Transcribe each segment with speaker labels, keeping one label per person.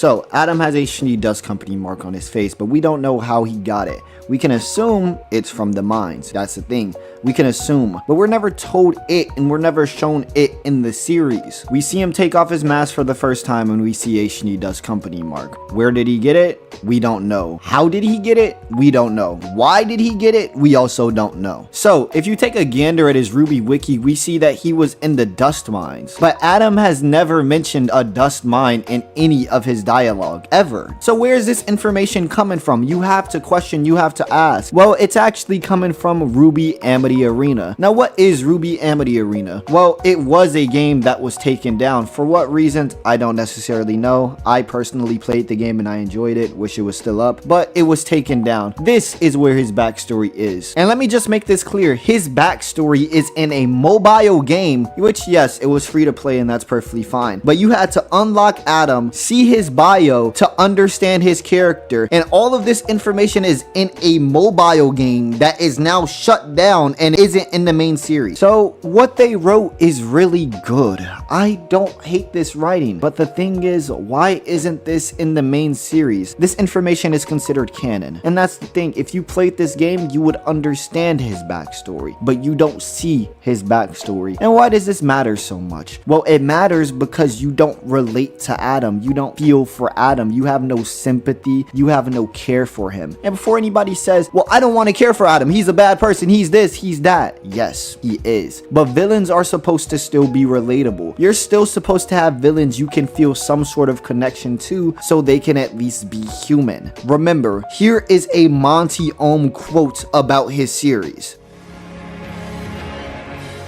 Speaker 1: So, Adam has a Schnee Dust Company mark on his face, but we don't know how he got it. We can assume it's from the mines. That's the thing. We can assume, but we're never told it, and we're never shown it in the series. We see him take off his mask for the first time and we see a Schnee Dust Company mark. Where did he get it? We don't know. How did he get it? We don't know. Why did he get it? We also don't know. So, if you take a gander at his RWBY wiki, we see that he was in the dust mines. But Adam has never mentioned a dust mine in any of his dialogue, ever. So where is this information coming from? You have to question, you have to ask. Well, it's actually coming from RWBY Amity Arena. Now, what is RWBY Amity Arena? Well, it was a game that was taken down. For what reasons? I don't necessarily know. I personally played the game and I enjoyed it. Wish it was still up, but it was taken down. This is where his backstory is. And let me just make this clear. His backstory is in a mobile game, which yes, it was free to play and that's perfectly fine. But you had to unlock Adam, see his bio to understand his character, and all of this information is in a mobile game that is now shut down and isn't in the main series. So what they wrote is really good. I don't hate this writing, but the thing is, why isn't this in the main series? This information is considered canon, and that's the thing. If you played this game, you would understand his backstory, but you don't see his backstory. And why does this matter so much? Well, it matters because you don't relate to Adam. You don't feel for Adam. You have no sympathy. You have no care for him. And before anybody says, well, I don't want to care for Adam, he's a bad person, he's this, he's that. Yes, he is. But villains are supposed to still be relatable. You're still supposed to have villains you can feel some sort of connection to, so they can at least be human. Remember, here is a Monty Ohm quote about his series.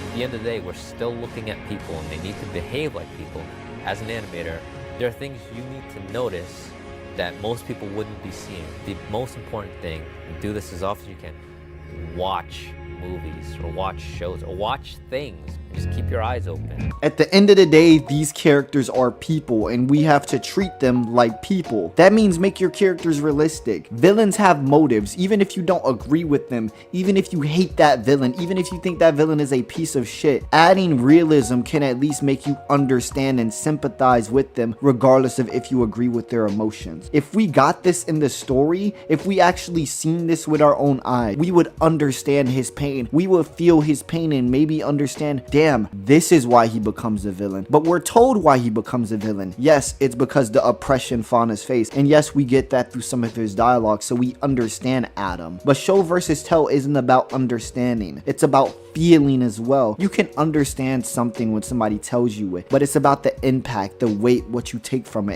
Speaker 2: At the end of the day, we're still looking at people and they need to behave like people. As an animator, there are things you need to notice that most people wouldn't be seeing. The most important thing, and do this as often as you can, watch movies or watch shows or watch things. Just keep your eyes open.
Speaker 1: At the end of the day, these characters are people and we have to treat them like people. That means make your characters realistic. Villains have motives, even if you don't agree with them, even if you hate that villain, even if you think that villain is a piece of shit. Adding realism can at least make you understand and sympathize with them, regardless of if you agree with their emotions. If we got this in the story, if we actually seen this with our own eyes, we would understand his pain. We would feel his pain and maybe understand, damn, this is why he becomes a villain. But we're told why he becomes a villain. Yes, it's because the oppression fell on his face. And yes, we get that through some of his dialogue, so we understand Adam. But show versus tell isn't about understanding. It's about feeling as well. You can understand something when somebody tells you it, but it's about the impact, the weight, what you take from it.